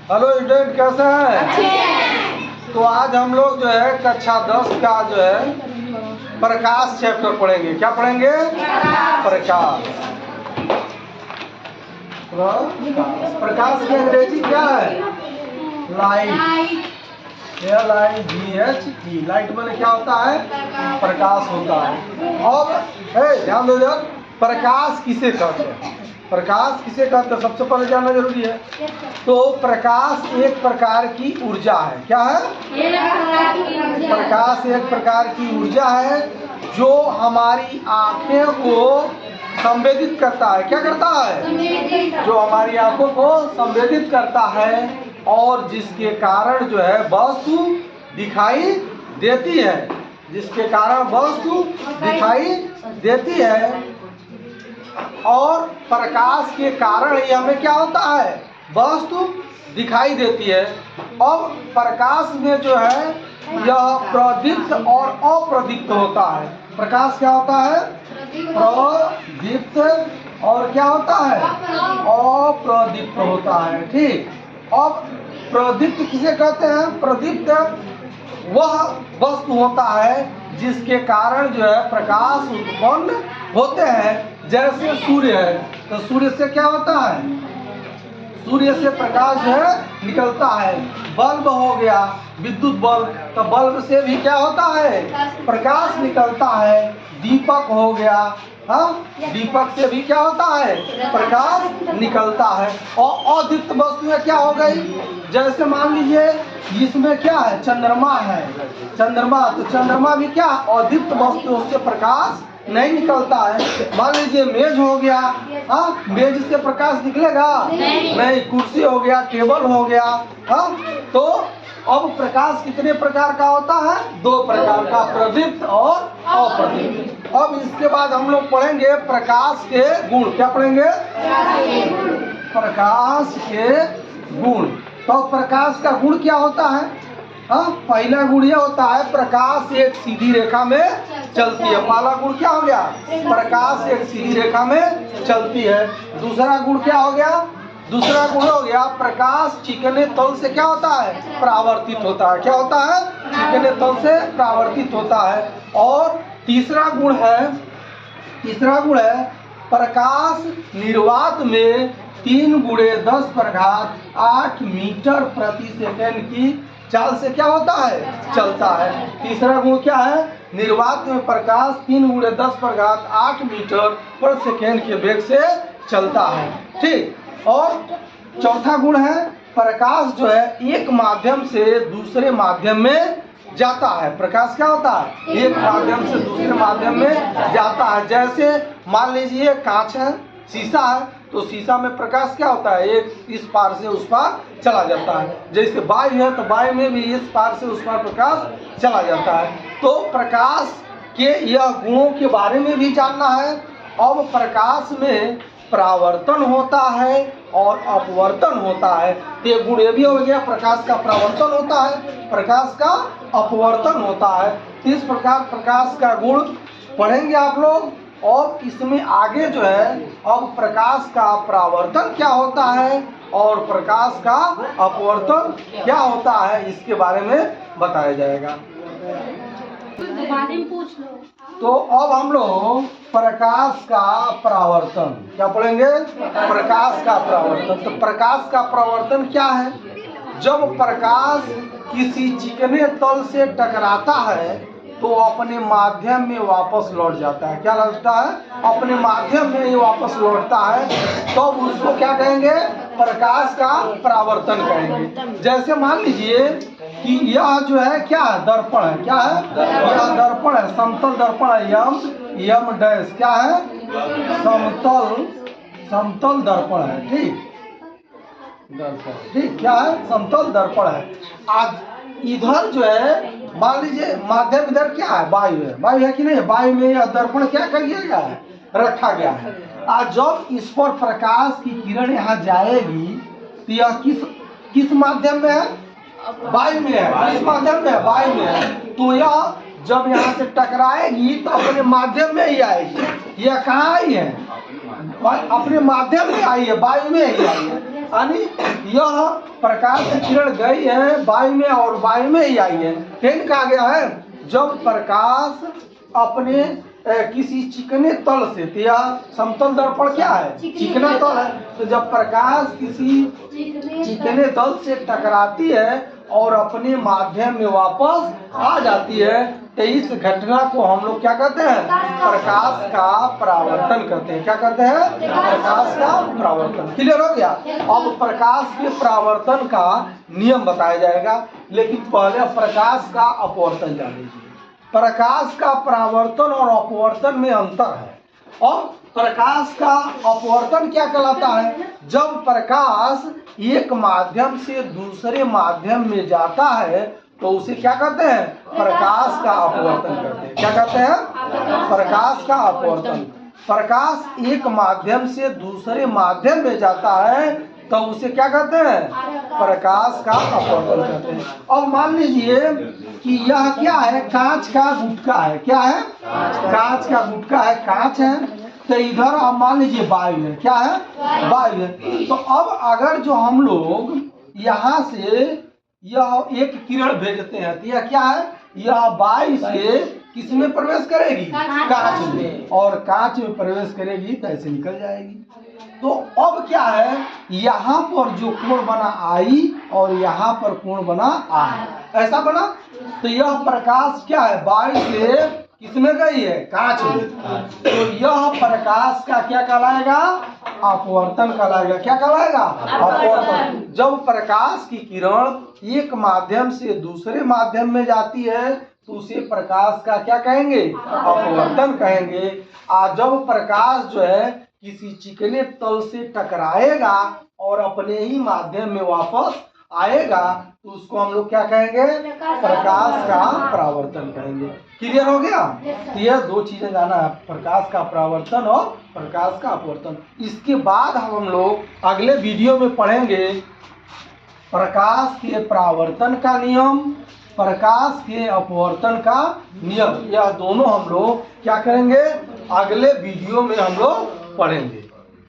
Hello student, कैसे हैं? तो आज हम लोग जो है कक्षा 10 का जो है प्रकाश चैप्टर पढ़ेंगे। क्या पढ़ेंगे? प्रकाश। प्रकाश की अंग्रेजी क्या है? लाइट। LIGHT। लाइट माने क्या होता है? प्रकाश होता है। अब ध्यान दो जरा, प्रकाश किसे कहते हैं? प्रकाश किसे कहते हैं सबसे पहले जानना जरूरी है। तो प्रकाश एक प्रकार की ऊर्जा है। क्या है? प्रकाश एक प्रकार की ऊर्जा है जो हमारी आंखें को संवेदित करता है। क्या करता है? जो हमारी आंखों को संवेदित करता है और जिसके कारण जो है वस्तु दिखाई देती है। जिसके कारण वस्तु दिखाई देती है और प्रकाश के कारण ही हमें क्या होता है? वस्तु दिखाई देती है। अब प्रकाश में जो है यह प्रदीप्त और अप्रदीप्त होता है। प्रकाश क्या होता है? प्रदीप्त और क्या होता है? अप्रदीप्त होता है। ठीक। अब प्रदीप्त किसे कहते हैं? प्रदीप्त वह वस्तु होता है जिसके कारण जो है प्रकाश उत्पन्न होते हैं। जैसे सूर्य है, तो सूर्य से क्या होता है? सूर्य से प्रकाश जो है निकलता है। बल्ब हो गया, विद्युत बल्ब, तो बल्ब से भी क्या होता है? प्रकाश निकलता है। दीपक हो गया, हाँ, दीपक से भी क्या होता है? प्रकाश निकलता है। और अदीप्त वस्तु में क्या हो गई? जैसे मान लीजिए इसमें क्या है? चंद्रमा है। चंद्रमा, तो चंद्रमा भी क्या? अदीप्त वस्तु, उससे प्रकाश नहीं निकलता है। मान लीजिए मेज हो गया, हाँ, मेज से प्रकाश निकलेगा? नहीं। कुर्सी हो गया, टेबल हो गया, हाँ। तो अब प्रकाश कितने प्रकार का होता है? 2 प्रकार का, प्रदीप्त और अप्रदीप्त। अब इसके बाद हम लोग पढ़ेंगे प्रकाश के गुण। क्या पढ़ेंगे? प्रकाश के गुण। तो प्रकाश का गुण क्या होता है? हाँ, पहला गुण यह होता है प्रकाश एक सीधी रेखा में चलती है। पहला गुण क्या हो गया? प्रकाश एक सीधी रेखा में चलती है। दूसरा गुण क्या हो गया? दूसरा गुण हो गया प्रकाश चिकने तल से क्या होता है? परावर्तित होता है। क्या होता है? चिकने तल से परावर्तित होता है। और तीसरा गुण है प्रकाश निर्वात में 3 × 10⁸ मीटर प्रति सेकंड की चाल से क्या होता है? चलता है। तीसरा गुण क्या है? निर्वात में प्रकाश 3 × 10⁸ मीटर पर सेकेंड के वेग से चलता है। ठीक। और चौथा गुण है प्रकाश जो है एक माध्यम से दूसरे माध्यम में जाता है। प्रकाश क्या होता है? एक माध्यम से दूसरे माध्यम में जाता है। जैसे मान लीजिए कांच है, शीशा है, तो शीशा में प्रकाश क्या होता है? एक इस पार से उस पार चला जाता है। जैसे वायु है, तो वायु में भी इस पार से उस पार प्रकाश चला जाता है। तो प्रकाश के यह गुणों के बारे में भी जानना है। अब प्रकाश में परावर्तन होता है और अपवर्तन होता है। ये गुण ये भी हो गया, प्रकाश का परावर्तन होता है, प्रकाश का अपवर्तन होता है। इस प्रकार प्रकाश का गुण पढ़ेंगे आप लोग। और इसमें आगे जो है अब प्रकाश का परावर्तन क्या होता है और प्रकाश का अपवर्तन क्या होता है, इसके बारे में बताया जाएगा। तो अब हम लोग प्रकाश का परावर्तन क्या पढ़ेंगे? प्रकाश का परावर्तन। तो प्रकाश का परावर्तन क्या है? जब प्रकाश किसी चिकने तल से टकराता है तो अपने माध्यम में वापस लौट जाता है। क्या लौटता है? अपने माध्यम में ही वापस लौटता है। तो उसको क्या कहेंगे? प्रकाश का परावर्तन कहेंगे। जैसे मान लीजिए कि यह जो है क्या है? दर्पण है। क्या है? यह दर्पण है, समतल दर्पण है। यम डैश क्या है? समतल दर्पण है। ठीक, दर्पण। ठीक, क्या है? समतल दर्पण है। आज इधर जो है मान लीजिए माध्यम इधर क्या है? वायु है। वायु है कि नहीं? वायु में यह दर्पण क्या कर दिया गया है? रखा गया है। आज जब इस पर प्रकाश की किरण यहाँ जाएगी तो यह किस माध्यम में है? वायु में है। किस माध्यम में है? वायु में है। तो यह जब यहाँ से टकराएगी तो अपने माध्यम में ही आएगी। यह कहाँ आई है? अपने माध्यम में आई है, वायु में ही आई है। यानी यह प्रकाश की किरण गई है वायु में और वायु में ही आई है। फिर कहा गया है जब प्रकाश अपने किसी चिकने तल से, तो यह समतल दर्पण क्या है? चिकना तल है। तो जब प्रकाश किसी चिकने तल से टकराती है और अपने माध्यम में वापस आ जाती है, तो इस घटना को हम लोग क्या कहते हैं? प्रकाश का परावर्तन कहते हैं। क्या कहते हैं? प्रकाश का परावर्तन। क्लियर हो गया? अब प्रकाश के परावर्तन का नियम बताया जाएगा, लेकिन पहले प्रकाश का अपवर्तन जान लीजिए। प्रकाश का परावर्तन और अपवर्तन में अंतर है। और प्रकाश का अपवर्तन क्या कहलाता है? जब प्रकाश एक माध्यम से दूसरे माध्यम में जाता है तो उसे क्या कहते हैं? प्रकाश का अपवर्तन कहते हैं। क्या कहते हैं? प्रकाश का अपवर्तन। प्रकाश एक माध्यम से दूसरे माध्यम में जाता है तो उसे क्या कहते हैं? प्रकाश का अपवर्तन कहते हैं। अब मान लीजिए कि यह क्या है? कांच का गुटका है। क्या है? कांच का गुटका है, कांच है। तो इधर अब मान लीजिए वायु है। क्या है? वायु है। तो अब अगर जो हम लोग यहाँ से यह एक किरण भेजते हैं तो यह क्या है? यह वायु से किस में प्रवेश करेगी? कांच में। और कांच में प्रवेश करेगी तो ऐसे निकल जाएगी। तो अब क्या है? यहाँ पर जो कोण बना आई और यहाँ पर कोण बना आई, ऐसा बना। तो यह प्रकाश क्या है? वायु से किसमें गई है? कांच में। तो यह प्रकाश का क्या कहलाएगा? अपवर्तन कहलाएगा। क्या कहलाएगा? अपवर्तन। जब प्रकाश की किरण एक माध्यम से दूसरे माध्यम में जाती है तो उसे प्रकाश का क्या कहेंगे? अपवर्तन कहेंगे। और जब प्रकाश जो है किसी चिकने तल से टकराएगा और अपने ही माध्यम में वापस आएगा तो उसको हम लोग क्या कहेंगे? प्रकाश का परावर्तन कहेंगे। क्लियर हो गया? तो यह दो चीजें जाना है, प्रकाश का परावर्तन और प्रकाश का अपवर्तन। इसके बाद हम लोग अगले वीडियो में पढ़ेंगे प्रकाश के परावर्तन का नियम, प्रकाश के अपवर्तन का नियम। यह दोनों हम लोग क्या करेंगे? अगले वीडियो में हम लोग पढ़ेंगे।